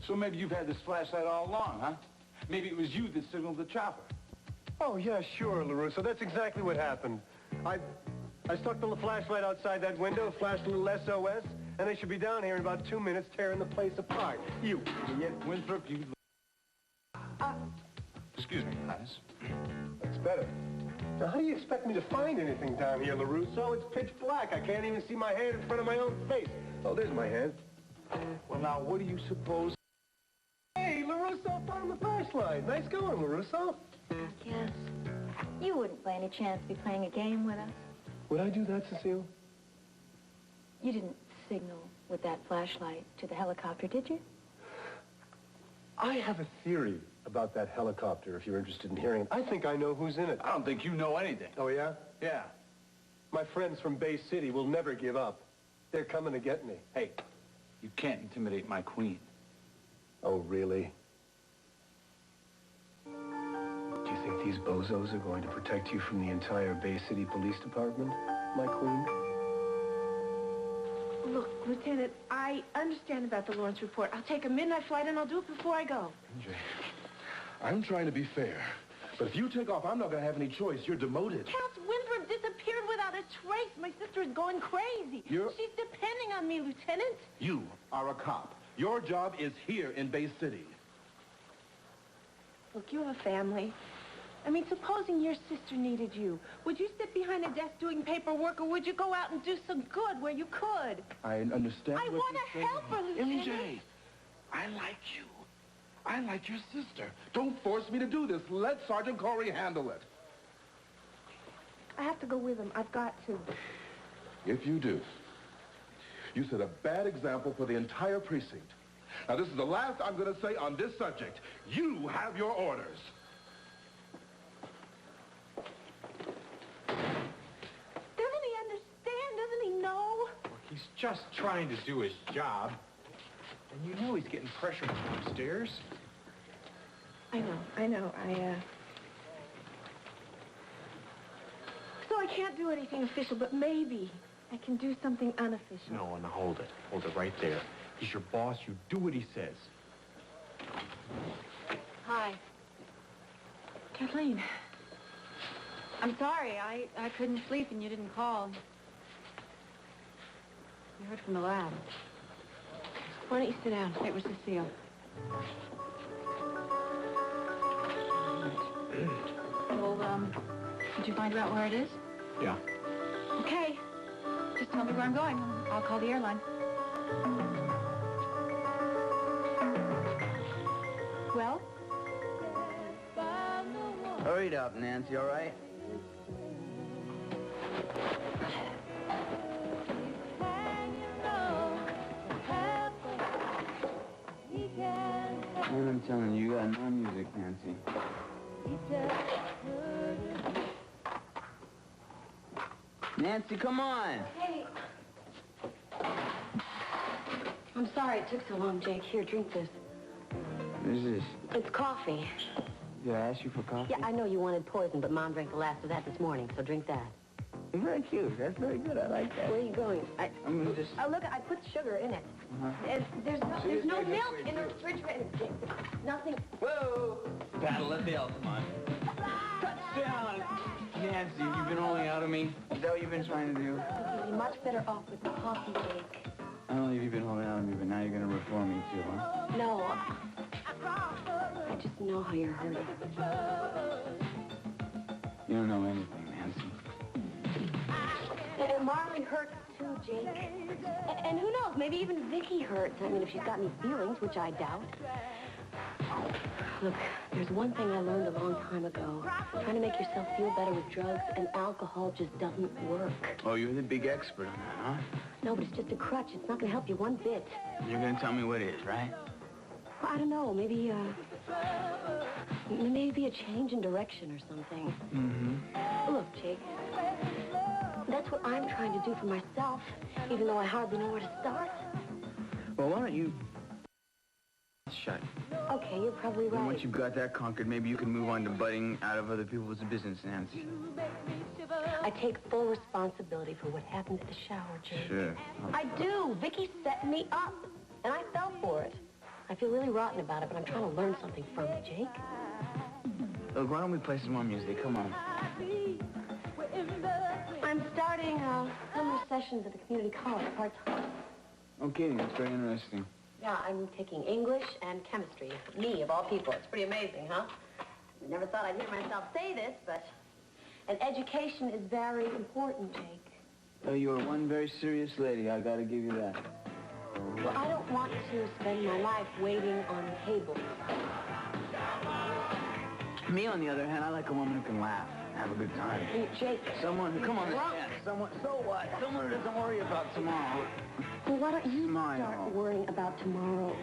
So maybe you've had this flashlight all along, huh? Maybe it was you that signaled the chopper. Oh, yeah, sure, LaRusso. That's exactly what happened. I stuck the flashlight outside that window, flashed a little SOS, and they should be down here in about 2 minutes tearing the place apart. You idiot. Winthrop, you... Excuse me, Highness. That's better. Now, how do you expect me to find anything down here, LaRusso? It's pitch black. I can't even see my hand in front of my own face. Oh, there's my hand. Well, now, what do you suppose... Hey, LaRusso found the flashlight. Nice going, LaRusso. Yes. You wouldn't by any chance be playing a game with us? Would I do that, Cecile? You didn't signal with that flashlight to the helicopter, did you? I have a theory about that helicopter, if you're interested in hearing it. I think I know who's in it. I don't think you know anything. Oh, yeah? Yeah. My friends from Bay City will never give up. They're coming to get me. Hey, you can't intimidate my queen. Oh, really? Do you think these bozos are going to protect you from the entire Bay City Police Department, my queen? Look, Lieutenant, I understand about the Lawrence report. I'll take a midnight flight and I'll do it before I go. MJ, I'm trying to be fair. But if you take off, I'm not going to have any choice. You're demoted. Count Winthrop disappeared without a trace. My sister is going crazy. She's depending on me, Lieutenant. You are a cop. Your job is here in Bay City. Look, you have a family. I mean, supposing your sister needed you, would you sit behind a desk doing paperwork, or would you go out and do some good where you could? I understand I want to help her, Lieutenant. MJ, I like you. I like your sister. Don't force me to do this. Let Sergeant Corey handle it. I have to go with him. I've got to. If you do, you set a bad example for the entire precinct. Now, this is the last I'm going to say on this subject. You have your orders. Doesn't he understand? Doesn't he know? Look, he's just trying to do his job. And you know he's getting pressure from upstairs. I know. So I can't do anything official, but maybe I can do something unofficial. No, now hold it. Hold it right there. He's your boss. You do what he says. Hi. Kathleen. I'm sorry. I couldn't sleep and you didn't call. You heard from the lab. Why don't you sit down? It was Cecile. Well, did you find out where it is? Yeah. Okay. Just tell me where I'm going. I'll call the airline. Well? Hurry it up, Nancy, all right? Man, I'm telling you, you got no music, Nancy. Nancy, come on! Hey. I'm sorry it took so long, Jake. Here, drink this. What is this? It's coffee. Did I ask you for coffee? Yeah, I know you wanted poison, but Mom drank the last of that this morning, so drink that. It's very cute. That's very good. I like that. Where are you going? I'm gonna just... Oh, look, I put sugar in it. Uh-huh. There's no milk in the refrigerator. Nothing. Whoa! Paddle, let the elf, come on. Touchdown! Nancy, have you been holding out on me? Is that what you've been trying to do? You'd be much better off with the coffee, Jake. Not only have you been holding out on me, but now you're gonna reform me too, huh? No. I just know how you're hurting. You don't know anything, Nancy. And Marlene hurts too, Jake. And who knows, maybe even Vicky hurts. I mean, if she's got any feelings, which I doubt. Look, there's one thing I learned a long time ago. Trying to make yourself feel better with drugs and alcohol just doesn't work. Oh, you're the big expert on that, huh? No, but it's just a crutch. It's not going to help you one bit. You're gonna tell me what it is, right? Well, I don't know. Maybe a change in direction or something. Mm-hmm. Look, Jake, that's what I'm trying to do for myself, even though I hardly know where to start. Well, why don't you... shut. Okay, you're probably right. And once you've got that conquered, maybe you can move on to butting out of other people's business, Nancy. I take full responsibility for what happened at the shower, Jake. Sure. I do. Vicky set me up, and I fell for it. I feel really rotten about it, but I'm trying to learn something from it, Jake. Look, why don't we play some more music? Come on. I'm starting summer sessions at the community college part-time. Okay, that's very interesting. Yeah, I'm taking English and chemistry. Me, of all people. It's pretty amazing, huh? I never thought I'd hear myself say this, but an education is very important, Jake. Oh, you are one very serious lady. I gotta give you that. Well, I don't want to spend my life waiting on tables. Me, on the other hand, I like a woman who can laugh and have a good time. Hey, Jake. Someone who, come on, someone, so what? Someone who doesn't worry about tomorrow. Well, why don't you Smile. start worrying about tomorrow?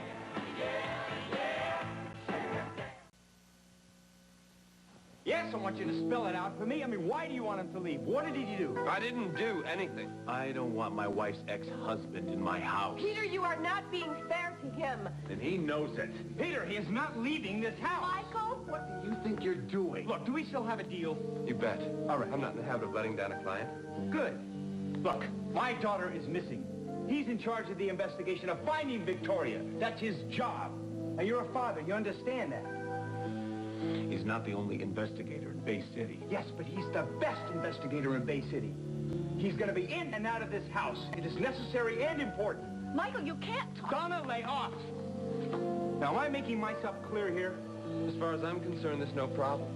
Yes, I want you to spell it out for me. I mean, why do you want him to leave? What did he do? I didn't do anything. I don't want my wife's ex-husband in my house. Peter, you are not being fair to him. And he knows it. Peter, he is not leaving this house. Michael? What do you think you're doing? Look, do we still have a deal? You bet. All right. I'm not in the habit of letting down a client. Good. Look, my daughter is missing. He's in charge of the investigation of finding Victoria. That's his job. Now, you're a father. You understand that. He's not the only investigator in Bay City. Yes, but he's the best investigator in Bay City. He's going to be in and out of this house. It is necessary and important. Michael, you can't talk. Donna, lay off. Now, am I making myself clear here? As far as I'm concerned, there's no problem.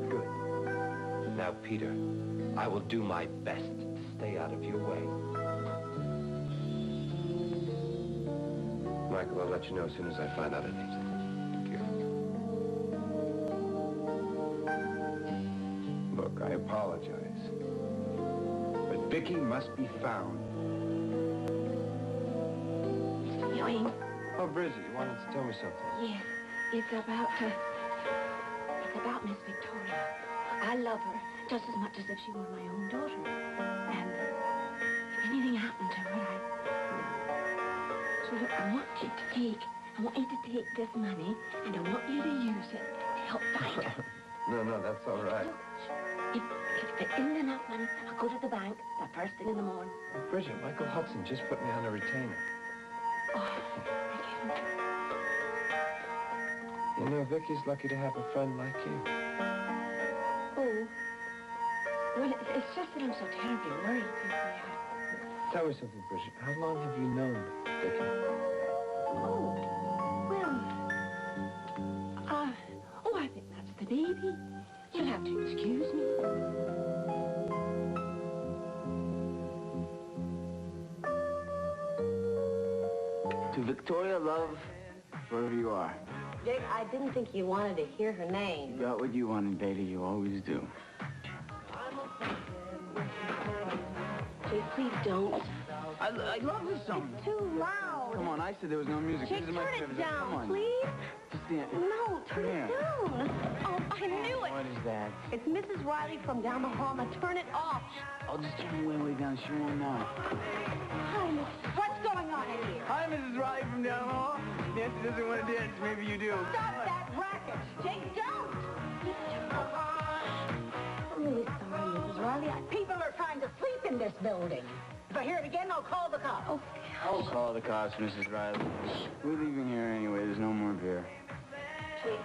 Good. Now, Peter, I will do my best to stay out of your way. Michael, I'll let you know as soon as I find out anything. Look, I apologize. But Vicky must be found. Mr. Ewing? Oh, Bridget, you wanted to tell me something. Yes, it's about Miss Victoria. I love her just as much as if she were my own daughter. And if anything happened to her, So look, I want you to take this money, and I want you to use it to help find her. No, that's all right. If there isn't enough money, I'll go to the bank the first thing in the morning. Bridget, Michael Hudson just put me on a retainer. Oh, thank you. You know, Vicky's lucky to have a friend like you. Oh. Well, it's just that I'm so terribly worried since we have... Tell me something, Bridget. How long have you known Vicky? Oh, well... I think that's the baby. You'll have to excuse me. To Victoria, love, wherever you are. Jake, I didn't think you wanted to hear her name. You got what you wanted, Beta. You always do. Jake, please don't. I love this song. It's too loud. Come on, I said there was no music. Jake, This is my turn favorite. it Come down, on. please. Just stand. No, turn Come it here. down. Oh, I knew it. What is that? It's Mrs. Riley from down the hall. Now turn it off. I'll just turn way down. She won't know. Hi, Miss. What's going on in here? Hi, Mrs. Riley from down the hall. Nancy doesn't want to dance. Maybe you do. Stop that racket. Jake, don't. I'm really sorry, Mrs. Riley. People are trying to sleep in this building. If I hear it again, I'll call the cops. Oh, I'll call the cops, Mrs. Riley. We're leaving here anyway. There's no more beer. Jake,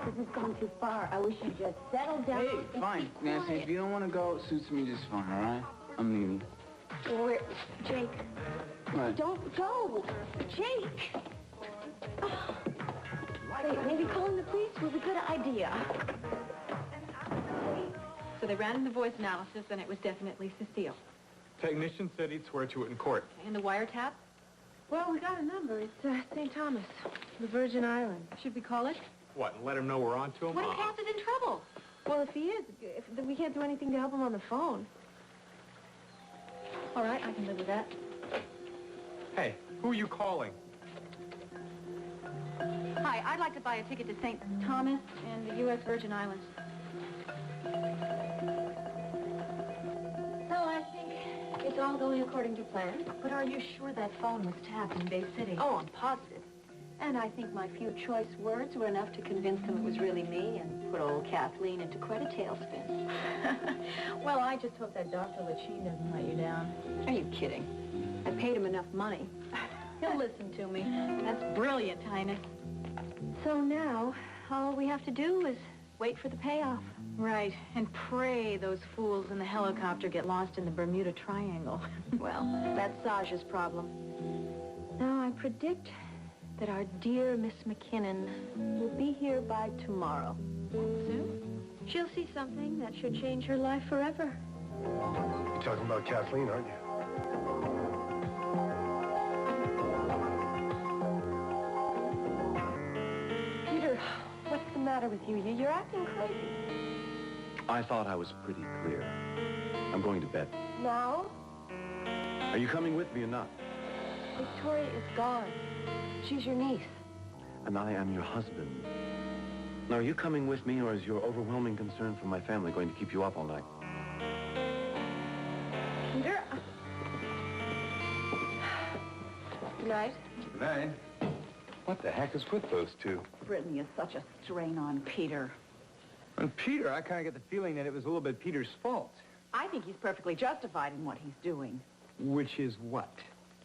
this has gone too far. I wish you'd just settle down. Hey, and fine, be Nancy. quiet. If you don't want to go, it suits me just fine, all right? I'm leaving. Jake, What? don't go. Jake. Oh. Wait, maybe calling the police was a good idea. So they ran the voice analysis, and it was definitely Cecile. Technician said he'd swear to it in court. And the wiretap? Well, we got a number. It's St. Thomas, the Virgin Islands. Should we call it? What, and let him know we're on to him? What if Cass is in trouble? Well, if he is, then we can't do anything to help him on the phone. All right, I can live with that. Hey, who are you calling? Hi, I'd like to buy a ticket to St. Thomas and the U.S. Virgin Islands. So I think it's all going according to plan. But are you sure that phone was tapped in Bay City? Oh, I'm positive. And I think my few choice words were enough to convince them it was really me and put old Kathleen into quite a tailspin. Well, I just hope that Dr. Lachine doesn't let you down. Are you kidding? I paid him enough money. He'll listen to me. That's Brilliant, Highness. So now, all we have to do is wait for the payoff. Right, and pray those fools in the helicopter get lost in the Bermuda Triangle. Well, that's Saja's problem. Now, I predict that our dear Miss McKinnon will be here by tomorrow. Soon, she'll see something that should change her life forever. You're talking about Kathleen, aren't you? Peter, what's the matter with you? You're acting crazy. I thought I was pretty clear. I'm going to bed. Now, Are you coming with me or not? Victoria is gone. She's your niece. And I am your husband. Now, are you coming with me, or is your overwhelming concern for my family going to keep you up all night? Peter. Good night. Good night. What the heck is with those two? Brittany is such a strain on Peter. And Peter, I kind of get the feeling that it was a little bit Peter's fault. I think he's perfectly justified in what he's doing. Which is what?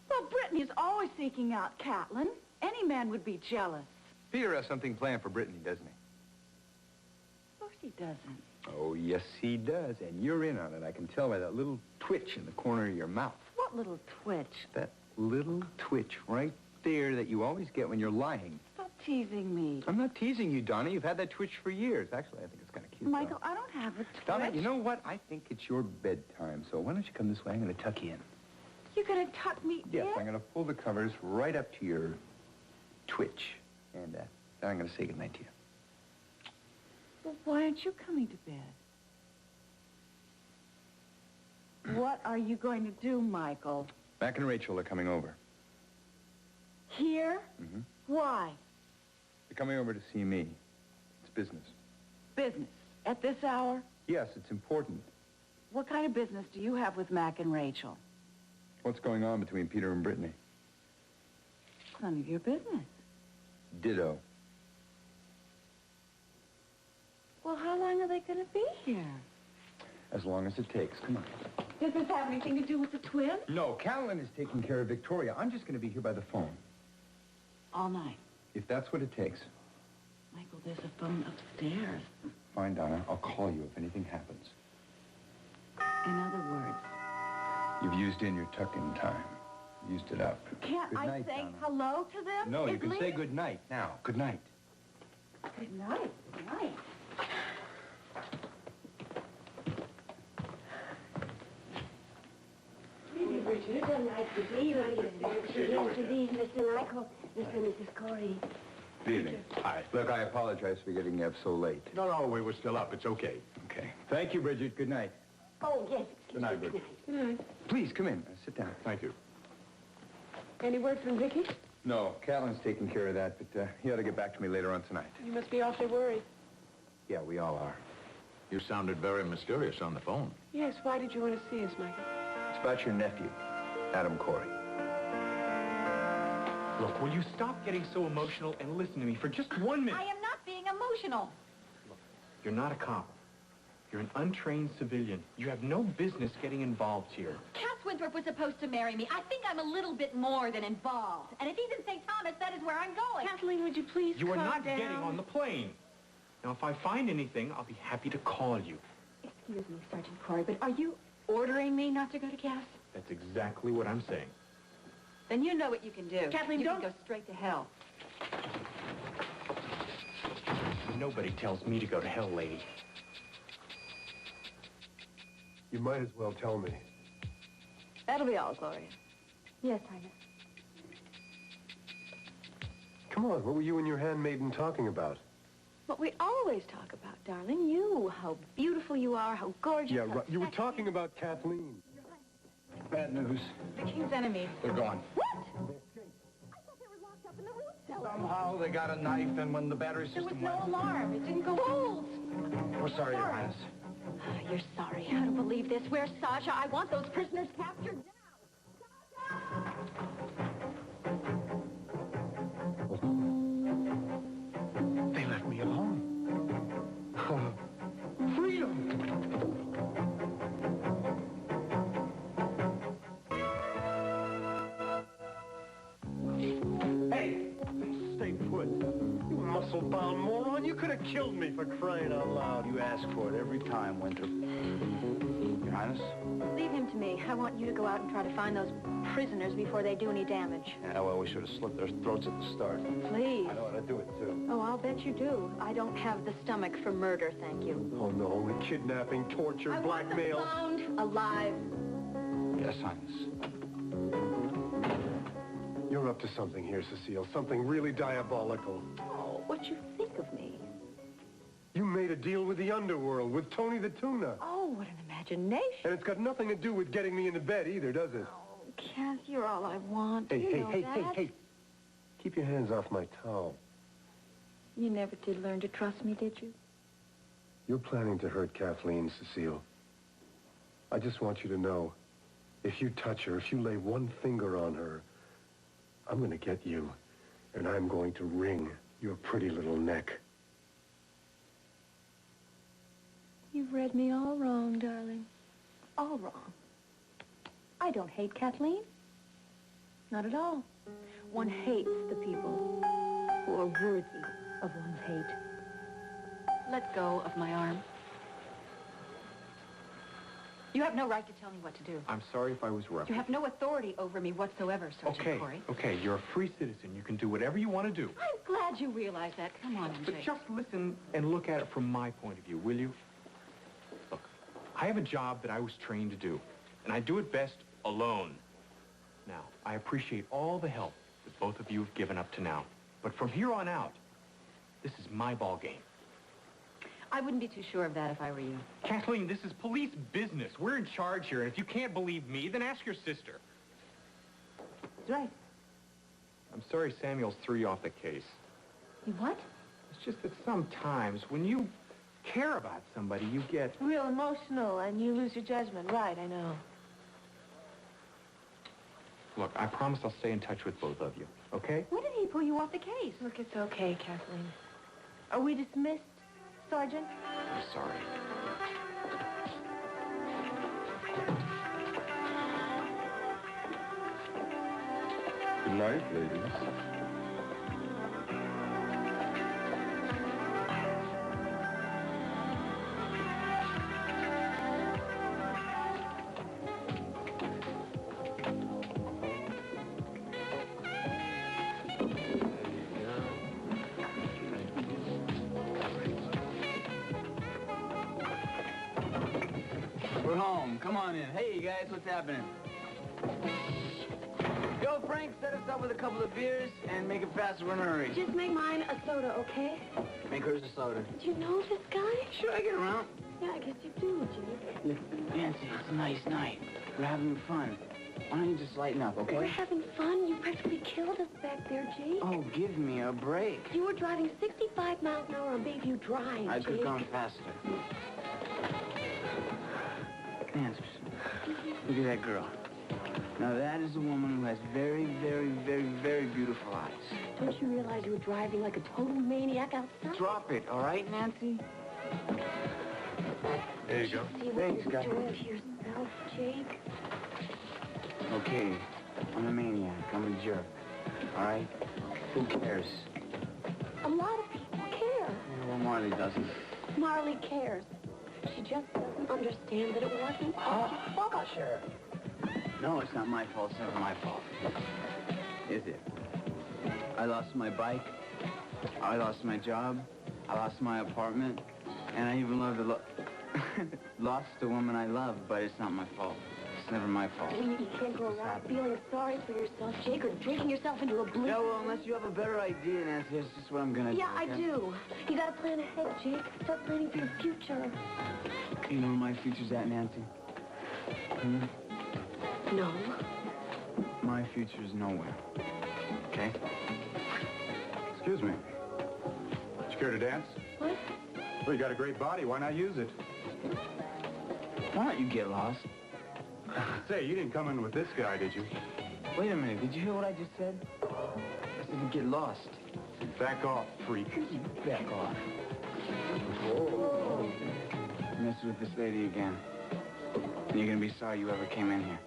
Well, Brittany is always seeking out Catlin. Any man would be jealous. Peter has something planned for Brittany, doesn't he? Of course he doesn't. Oh, yes, he does. And you're in on it. I can tell by that little twitch in the corner of your mouth. What little twitch? That little twitch right there that you always get when you're lying. Stop teasing me. I'm not teasing you, Donna. You've had that twitch for years. Actually, I think it's kind of cute. Michael, I don't have a twitch. Donna, you know what? I think it's your bedtime. So why don't you come this way? I'm going to tuck you in. You're going to tuck me Yes, in? I'm going to pull the covers right up to your twitch. And then I'm going to say goodnight to you. Well, why aren't you coming to bed? What are you going to do, Michael? Mac and Rachel are coming over. Here? Mm-hmm. Why? They're coming over to see me. It's business. Business. At this hour? Yes, it's important. What kind of business do you have with Mac and Rachel? What's going on between Peter and Brittany? It's none of your business. Ditto. Well, how long are they going to be here? As long as it takes. Come on. Does this have anything to do with the twins? No, Caroline is taking care of Victoria. I'm just going to be here by the phone. All night. If that's what it takes. Michael, there's a phone upstairs. Fine, Donna. I'll call you if anything happens. In other words, You've used in your tuck-in time. Used it up. can't Good I night, say Donna. hello to them? No, you At can say least? good night now. Good night. Good night. Good night. Mr. Michael, Mr. and Mrs. Corey. Good evening. Hi. Look, I apologize for getting up so late. No, we were still up. It's okay. Okay. Thank you, Bridget. Good night. Oh, yes. Good night, Bridget. Please, come in. Sit down. Thank you. Any word from Vicky? No, Catlin's taking care of that, but he ought to get back to me later on tonight. You must be awfully worried. Yeah, we all are. You sounded very mysterious on the phone. Yes, why did you want to see us, Michael? It's about your nephew, Adam Corey. Look, will you stop getting so emotional and listen to me for just 1 minute? I am not being emotional. You're not a cop. You're an untrained civilian. You have no business getting involved here. Cass Winthrop was supposed to marry me. I think I'm a little bit more than involved. And if he's in St. Thomas, that is where I'm going. Kathleen, would you please You are calm not down? getting on the plane. Now, if I find anything, I'll be happy to call you. Excuse me, Sergeant Corey, but are you ordering me not to go to Cass? That's exactly what I'm saying. Then you know what you can do. Kathleen, you don't- can go straight to hell. Nobody tells me to go to hell, lady. You might as well tell me. That'll be all, Gloria. Yes, Highness. Come on, what were you and your handmaiden talking about? What we always talk about, darling. You, how beautiful you are, how gorgeous. Yeah, how right. You were sexy. talking about Kathleen. Bad news. The king's enemies. They're gone. What? I thought they were locked up in the root cellar. Somehow they got a knife, and when the battery There was system no went... alarm. It didn't go off. We're sorry, Your Highness. You're sorry. I don't believe this. Where's Sasha? I want those prisoners captured now. They left me alone. Freedom! Hey, muscle-bound moron. You could have killed me for crying out loud. You ask for it every time, Winthrop. Your Highness? Leave him to me. I want you to go out and try to find those prisoners before they do any damage. Yeah, well, we should have slit their throats at the start. Please. I know how to do it, too. Oh, I'll bet you do. I don't have the stomach for murder, thank you. Oh, no, only kidnapping, torture, blackmail. I want them found alive. Yes, Highness. You're up to something here, Cecile. Something really diabolical. Oh, what you think of me? You made a deal with the underworld, with Tony the Tuna. Oh, what an imagination. And it's got nothing to do with getting me into bed either, does it? Oh, Kath, you're all I want. Hey, You hey, know hey, that. hey. Keep your hands off my towel. You never did learn to trust me, did you? You're planning to hurt Kathleen, Cecile. I just want you to know, if you touch her, if you lay one finger on her, I'm going to get you, and I'm going to wring your pretty little neck. You've read me all wrong, darling. All wrong. I don't hate Kathleen. Not at all. One hates the people who are worthy of one's hate. Let go of my arm. You have no right to tell me what to do. I'm sorry if I was rough. You have no authority over me whatsoever, Sergeant Corey. Okay, you're a free citizen. You can do whatever you want to do. I'm glad you realize that. Come on, But MJ. just listen and look at it from my point of view, will you? Look, I have a job that I was trained to do, and I do it best alone. Now, I appreciate all the help that both of you have given up to now. But from here on out, this is my ball game. I wouldn't be too sure of that if I were you. Kathleen, this is police business. We're in charge here, and if you can't believe me, then ask your sister. That's right. I'm sorry Samuels threw you off the case. You what? It's just that sometimes when you care about somebody, you get... Real emotional, and you lose your judgment. Right, I know. Look, I promise I'll stay in touch with both of you, okay? When did he pull you off the case? Look, it's okay, Kathleen. Are we dismissed, Sergeant? I'm sorry. Good night, ladies. We're home. Come on in. Hey, guys, what's happening? Yo, Frank, set us up with a couple of beers and make it fast. We're in a hurry. Just make mine a soda, okay? Make hers a soda. Do you know this guy? Sure, I get around. Yeah, I guess you do, Jake. Look, Nancy, it's a nice night. We're having fun. Why don't you just lighten up, okay? We're having fun. You practically killed us back there, Jake. Oh, give me a break. You were driving 65 miles an hour on Bayview Drive, I could have Jake. gone faster. Nancy, look at that girl. Now, that is a woman who has very, very, very, very beautiful eyes. Don't you realize you were driving like a total maniac outside? Drop it, all right, Nancy? There you go. See what Thanks, you guys. enjoy of yourself, Jake? Okay, I'm a maniac. I'm a jerk. All right? Who cares? A lot of people care. Well, Marley doesn't. Marley cares. She just doesn't understand that it wasn't all your fault. Sure. No, it's not my fault. It's never my fault. Is it? I lost my bike. I lost my job. I lost my apartment. And I even lost the woman I love, but it's not my fault. It's never my fault. You can't go around feeling sorry for yourself, Jake, or drinking yourself into oblivion. Yeah, well, unless you have a better idea, Nancy, that's just what I'm gonna do. Yeah, I okay? do. You gotta plan ahead, Jake. Start planning for your future. You know where my future's at, Nancy? Hmm? No. My future's nowhere. Okay? Excuse me. Would you care to dance? What? Well, you got a great body. Why not use it? Why don't you get lost? Say, you didn't come in with this guy, did you? Wait a minute. Did you hear what I just said? I said to get lost. Back off, freak. Back off. Oh. Mess with this lady again. And you're gonna be sorry you ever came in here.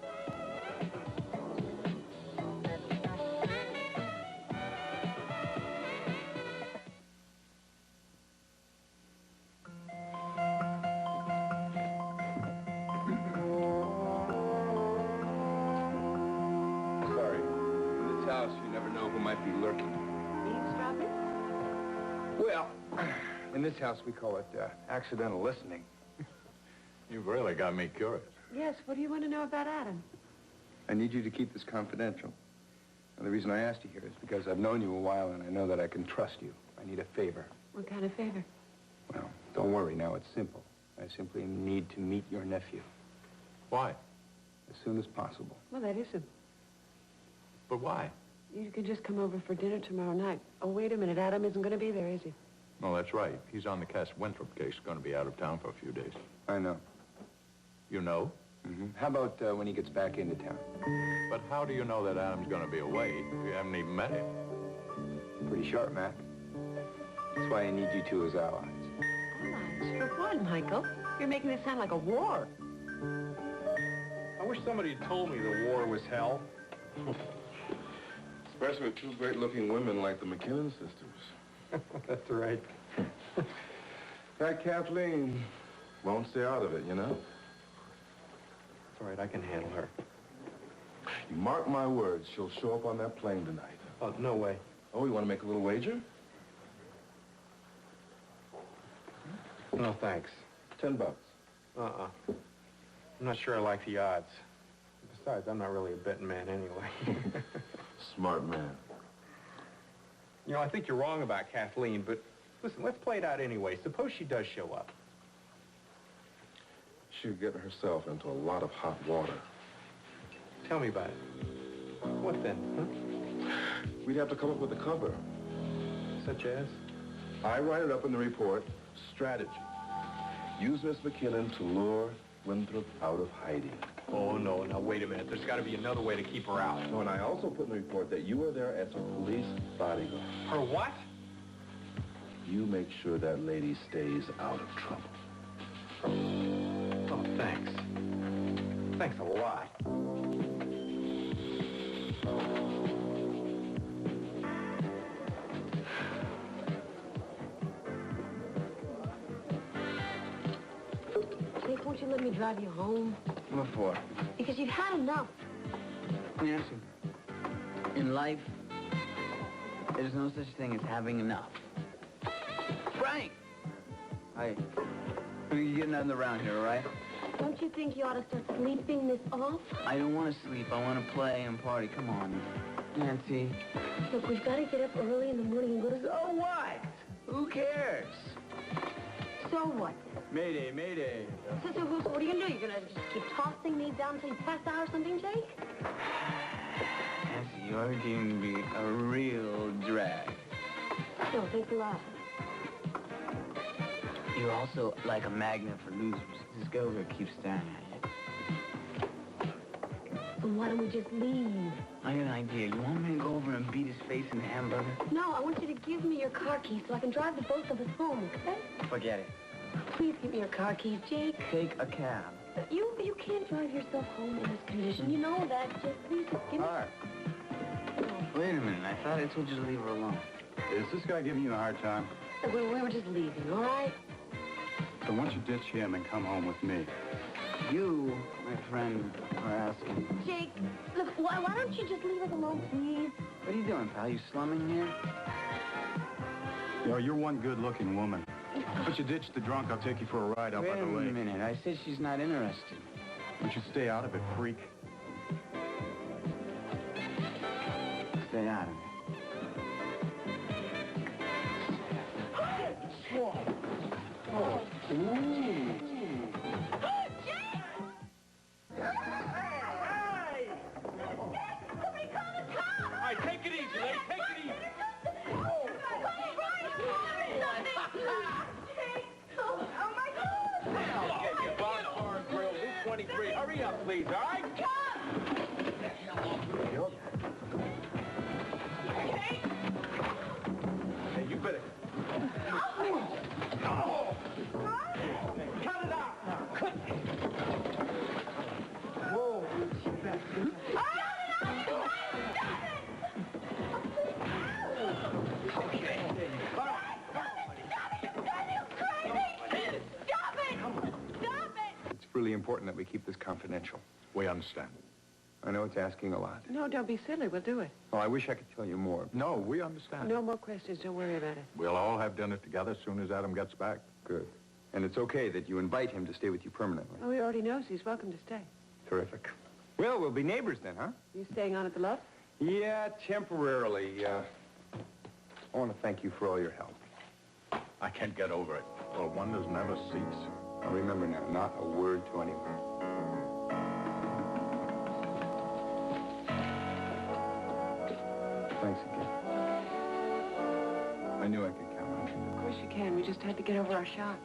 lurking. Eavesdropping? Well, in this house we call it accidental listening. You've really got me curious. Yes, what do you want to know about Adam? I need you to keep this confidential. And the reason I asked you here is because I've known you a while and I know that I can trust you. I need a favor. What kind of favor? Well, don't worry now, it's simple. I simply need to meet your nephew. Why? As soon as possible. Well, that isn't. But why? You can just come over for dinner tomorrow night. Oh, wait a minute. Adam isn't going to be there, is he? No, that's right. He's on the Cass Winthrop case. Going to be out of town for a few days. I know. You know? Mm-hmm. How about when he gets back into town? But how do you know that Adam's going to be away? You haven't even met him. Pretty sharp, Mac. That's why I need you two as allies. Allies? For what, Michael? You're making this sound like a war. I wish somebody had told me the war was hell. Especially with two great-looking women like the McKinnon sisters. That's right. That Kathleen won't stay out of it, you know? It's all right, I can handle her. You mark my words, she'll show up on that plane tonight. Oh, no way. Oh, you want to make a little wager? No, thanks. $10. Uh-uh. I'm not sure I like the odds. Besides, I'm not really a betting man anyway. Smart man. You know, I think you're wrong about Kathleen, but listen, let's play it out anyway. Suppose she does show up. She'll get herself into a lot of hot water. Tell me about it. What then, huh? We'd have to come up with a cover. Such as? I write it up in the report, strategy. Use Miss McKinnon to lure Winthrop out of hiding. Oh, no, now, wait a minute. There's got to be another way to keep her out. Oh, and I also put in the report that you were there as a police bodyguard. Her what? You make sure that lady stays out of trouble. Oh, thanks. Thanks a lot. Jake, won't you let me drive you home? What for? Because you've had enough. Nancy, in life, there's no such thing as having enough. Frank! Hi. You're getting another round here, all right? Don't you think you ought to start sleeping this off? I don't want to sleep. I want to play and party. Come on. Nancy. Look, we've got to get up early in the morning and go to... So what? Who cares? So what? Mayday, mayday. So what are you going to do? You're going to just keep tossing me down until you pass out or something, Jake? Nancy, you're going to be a real drag. No, thanks a lot. You're also like a magnet for losers. This guy over here keeps staring at you. So why don't we just leave? I got an idea. You want me to go over and beat his face in the hamburger? No, I want you to give me your car keys so I can drive the both of us home, okay? Forget it. Please give me your car keys, Jake. Take a cab. You can't drive yourself home in this condition. You know that. Just please just give me... All right. Wait a minute. I thought I told you to leave her alone. Is this guy giving you a hard time? We were just leaving, all right? So why don't you ditch him and come home with me? You, my friend, are asking. Jake, look, why don't you just leave us alone, please? What are you doing, pal? You slumming here? You know, you're one good-looking woman. Why don't you ditch the drunk? I'll take you for a ride out by the lake. Wait a minute. I said she's not interested. Why don't you stay out of it, freak? Stay out of it. Oh. Ooh. All right, take it easy, lady. Take it easy. Okay, your Bar Grill, Route 23. Hurry up, please, all right? Hey, you better... Cut it out now. Cut it. Whoa. Okay. All right. It's really important that we keep this confidential. We understand. I know it's asking a lot. No, don't be silly. We'll do it. Oh, I wish I could tell you more. No, we understand. No more questions. Don't worry about it. We'll all have dinner together as soon as Adam gets back. Good. And it's okay that you invite him to stay with you permanently. Oh, he already knows. He's welcome to stay. Terrific. Well, we'll be neighbors then, huh? You staying on at the loft? Yeah, temporarily. I want to thank you for all your help. I can't get over it. Well, wonders never cease. Now, remember now, not a word to anyone. Thanks again. I knew I could count on you. Of course you can. We just had to get over our shock.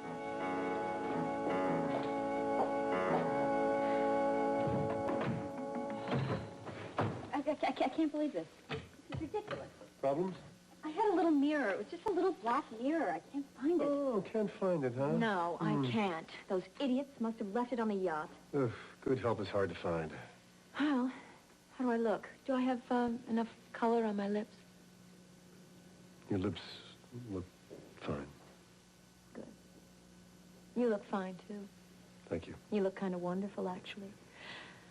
I can't believe this. This is ridiculous. Problems? I had a little mirror. It was just a little black mirror. I can't find it. Oh, can't find it, huh? No, I can't. Those idiots must have left it on the yacht. Ugh, good help is hard to find. Well, how do I look? Do I have enough color on my lips? Your lips look fine. Good. You look fine, too. Thank you. You look kind of wonderful, actually.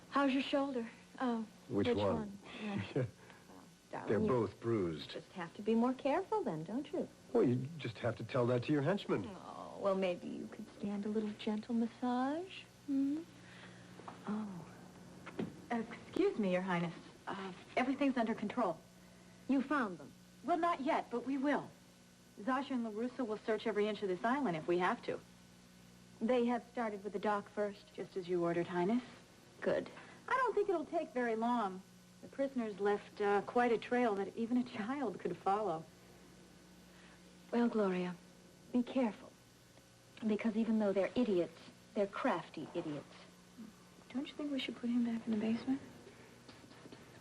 How's your shoulder? Oh, Which one? Yeah. They're Darling, you both bruised. just have to be more careful then, don't you? Well, you just have to tell that to your henchman. Oh, well, maybe you could stand a little gentle massage. Hmm? Oh. Excuse me, Your Highness. Everything's under control. You found them. Well, not yet, but we will. Zasha and LaRusso will search every inch of this island if we have to. They have started with the dock first. Just as you ordered, Highness. Good. I don't think it'll take very long. The prisoners left quite a trail that even a child could follow. Well, Gloria, be careful. Because even though they're idiots, they're crafty idiots. Don't you think we should put him back in the basement?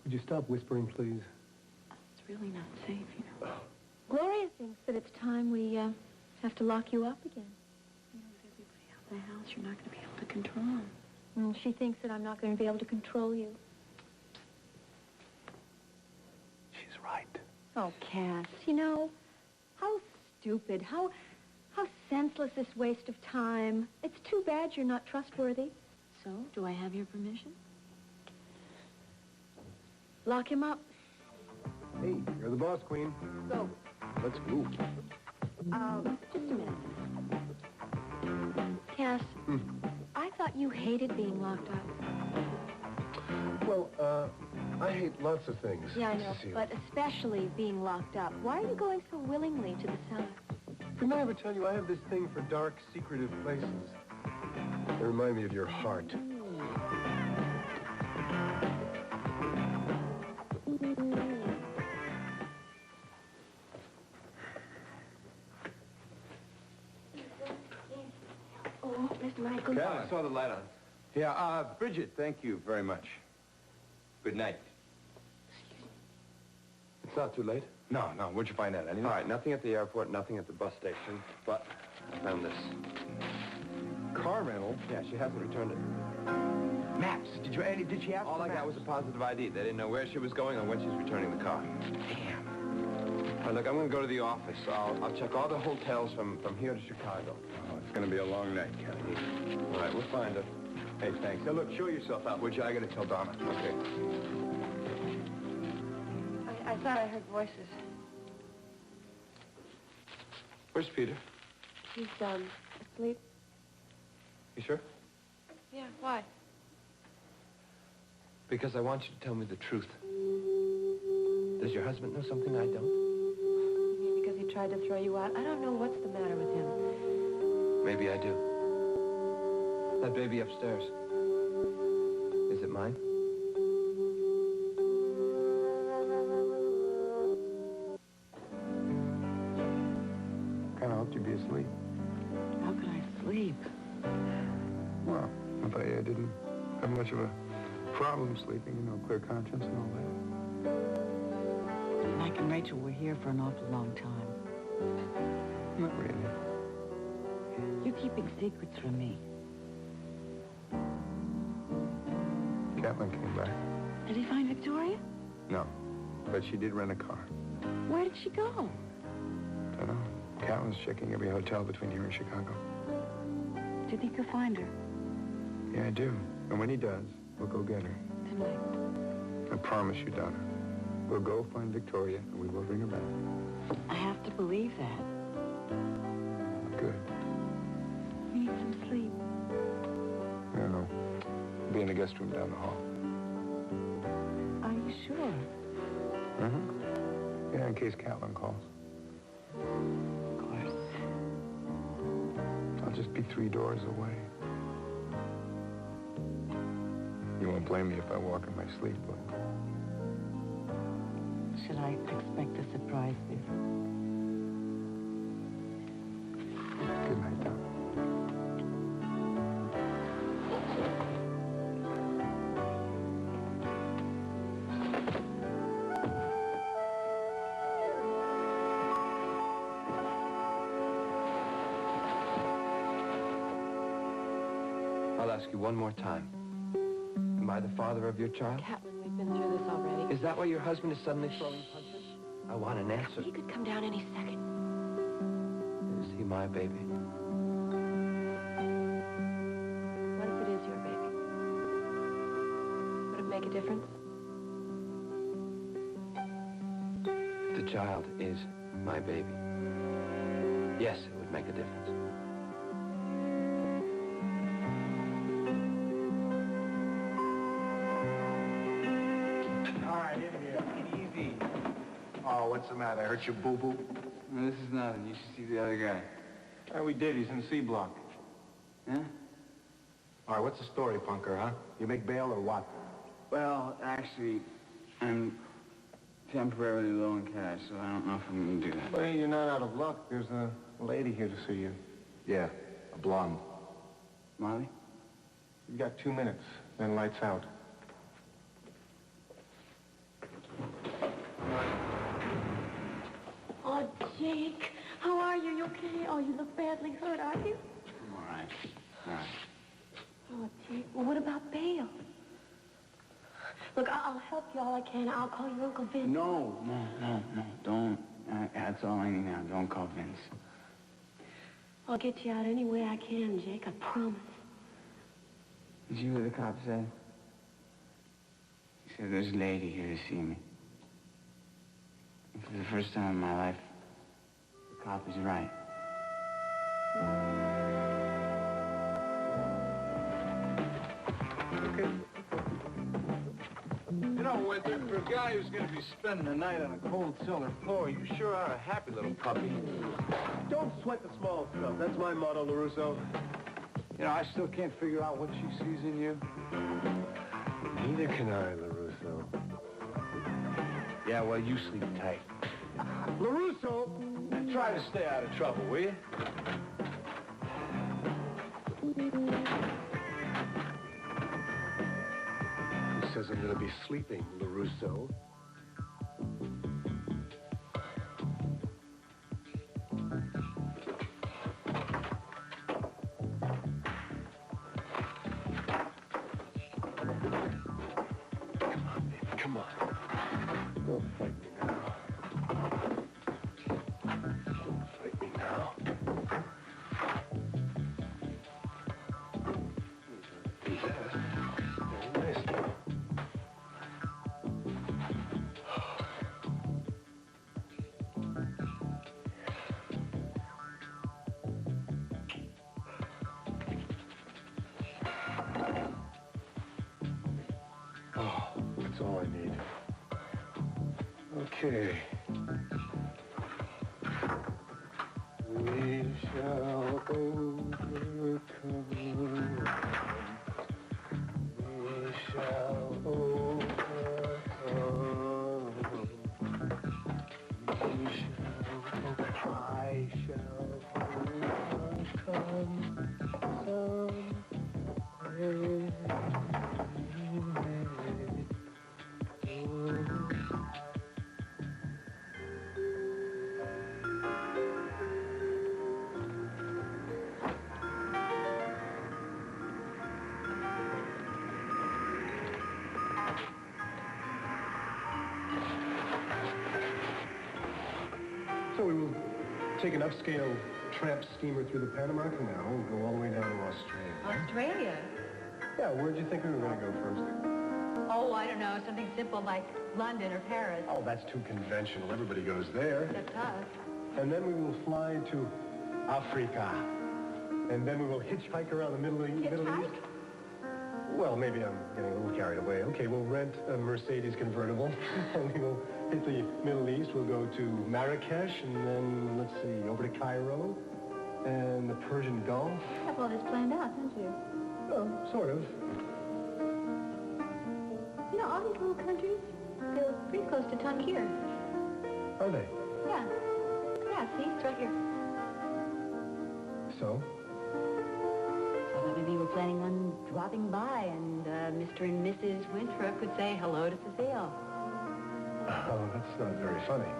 Would you stop whispering, please? It's really not safe, you know. Gloria thinks that it's time we have to lock you up again. You know, with everybody out in the house, you're not going to be able to control him. Well, she thinks that I'm not going to be able to control you. She's right. Oh, Cass, you know, how stupid, how senseless this waste of time. It's too bad you're not trustworthy. So, do I have your permission? Lock him up. Hey, you're the boss, Queen. Go. Let's go. Just a minute. Cass, I thought you hated being locked up. Well, I hate lots of things. Yeah, I know, Cecile. but especially being locked up. Why are you going so willingly to the cellar? Didn't I ever tell you I have this thing for dark, secretive places? They remind me of your heart. Oh, Mr. Michael. Yeah, I saw the light on. Yeah, Bridget, thank you very much. Good night. It's not too late. No, where'd you find that? Anything? All right, nothing at the airport, nothing at the bus station, but I found this. Car rental? Yeah, she hasn't returned it. Maps. Did she have All I got was a positive ID. They didn't know where she was going or when she's returning the car. Damn. All right, look, I'm going to go to the office. I'll check all the hotels from here to Chicago. Oh, it's going to be a long night, Kelly. All right, we'll find her. Hey, thanks. Hey, look, show yourself out, would you? I got to tell Donna. Okay. I thought I heard voices. Where's Peter? He's, asleep. You sure? Yeah, why? Because I want you to tell me the truth. Does your husband know something I don't? You mean because he tried to throw you out? I don't know what's the matter with him. Maybe I do. That baby upstairs. Is it mine? Kind of hoped you'd be asleep. How can I sleep? Well, I thought you didn't have much of a problem sleeping, you know, clear conscience and all that. Mike and Rachel were here for an awful long time. Not really. You're keeping secrets from me. Catlin came back. Did he find Victoria? No, but she did rent a car. Where did she go? Don't know. Catlin's checking every hotel between here and Chicago. Do you think you'll find her? Yeah, I do. And when he does, we'll go get her. tonight. I promise you, Donna. We'll go find Victoria, and we will bring her back. I have to believe that. Good. You need some sleep. I don't know. I'll be in the guest room down the hall. Are you sure? Mm-hmm. Yeah, in case Catlin calls. Of course. I'll just be 3 doors away. You won't blame me if I walk in my sleep, will you? Should I expect a surprise visit? Good night, Donna. I'll ask you one more time. Am I the father of your child? Catlin, we've been through this already. Is that why your husband is suddenly throwing punches? I want an answer. He could come down any second. Is he my baby? What if it is your baby? Would it make a difference? If the child is my baby, yes, it would make a difference. All right, in here. Easy. Oh, what's the matter? I hurt your boo-boo? No, this is nothing. You should see the other guy. Oh, we did. He's in C block. Yeah? All right, what's the story, punker, huh? You make bail or what? Well, actually, I'm temporarily low in cash, so I don't know if I'm gonna do that. Well, you're not out of luck. There's a lady here to see you. Yeah, a blonde. Molly? You got 2 minutes, then lights out. Oh, Jake, how are you? You okay? Oh, you look badly hurt, are you? I'm all right. All right. Oh, Jake, well, what about bail? Look, I'll help you all I can. I'll call your Uncle Vince. No, don't. That's all I need now. Don't call Vince. I'll get you out any way I can, Jake, I promise. Did you hear what the cop said? He said there's a lady here to see me. And for the first time in my life, the cop is right. You know, Winter, for a guy who's going to be spending the night on a cold cellar floor, you sure are a happy little puppy. Don't sweat the small stuff. That's my motto, LaRusso. You know, I still can't figure out what she sees in you. Neither can I, LaRusso. Yeah, well, you sleep tight. LaRusso! Try to stay out of trouble, will you? Who says I'm going to be sleeping, LaRusso? Come on. Don't fight me now. Don't fight me now. Very nice now. Oh, that's all I need. Okay. We shall overcome. We shall overcome. We shall, I shall overcome someday. So we will take an upscale tramp steamer through the Panama Canal and go all the way down to Australia. Australia? Yeah, where'd you think we were going to go first? Oh, I don't know, something simple like London or Paris. Oh, that's too conventional. Everybody goes there. That's us. And then we will fly to Africa. And then we will hitchhike around the Middle East. Well, maybe I'm getting a little carried away. Okay, we'll rent a Mercedes convertible, and we will hit the Middle East. We'll go to Marrakesh, and then, let's see, over to Cairo, and the Persian Gulf. You have all this planned out, don't you? Oh, sort of. You know, all these little countries, they're pretty close to Tankir. Are they? Yeah. Yeah, see, it's right here. So? So maybe we're planning on dropping by, and Mr. and Mrs. Winthrop could say hello to Cecile. Oh, that's not very funny.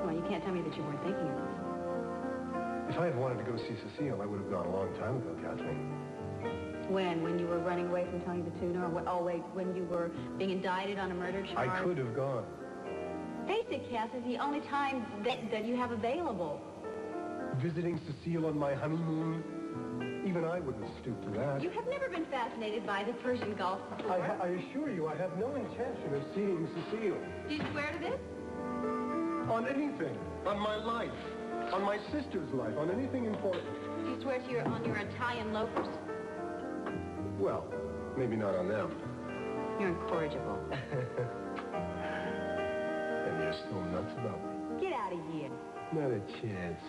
Well, you can't tell me that you weren't thinking of this. If I had wanted to go see Cecile, I would have gone a long time ago, Kathleen. When? When you were running away from Tony the Tuner? Or, oh, wait, when you were being indicted on a murder charge? I could have gone. Face it, Cass, is the only time that you have available. Visiting Cecile on my honeymoon? Even I wouldn't stoop to that. You have never been fascinated by the Persian Gulf before. I assure you, I have no intention of seeing Cecile. Do you swear to this? On anything. On my life. On my sister's life. On anything important. Do you swear to on your Italian loafers? Well, maybe not on them. You're incorrigible. And you're still nuts about me. Get out of here. Not a chance.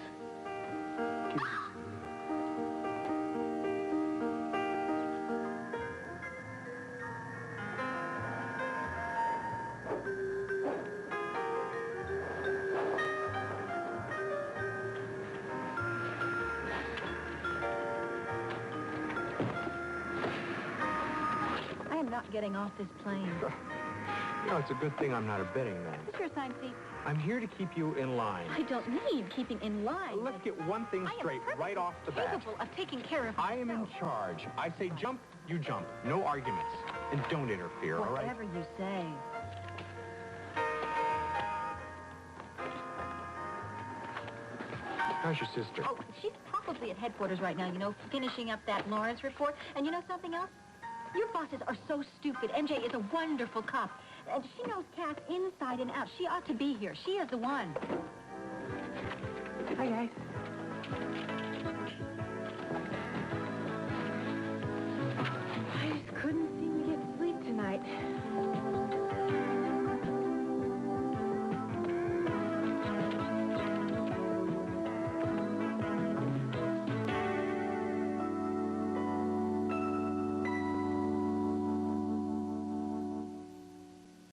I am not getting off this plane. No, it's a good thing I'm not a betting man. What's your assigned seat? I'm here to keep you in line. I don't need keeping in line. Let's get one thing straight right off the bat. I am capable of taking care of myself. I am in charge. I say jump, you jump. No arguments. And don't interfere, all right? Whatever you say. How's your sister? Oh, she's probably at headquarters right now, you know, finishing up that Lawrence report. And you know something else? Your bosses are so stupid. MJ is a wonderful cop. And she knows Cass inside and out. She ought to be here. She is the one. Hi, guys. I just couldn't seem to get sleep tonight.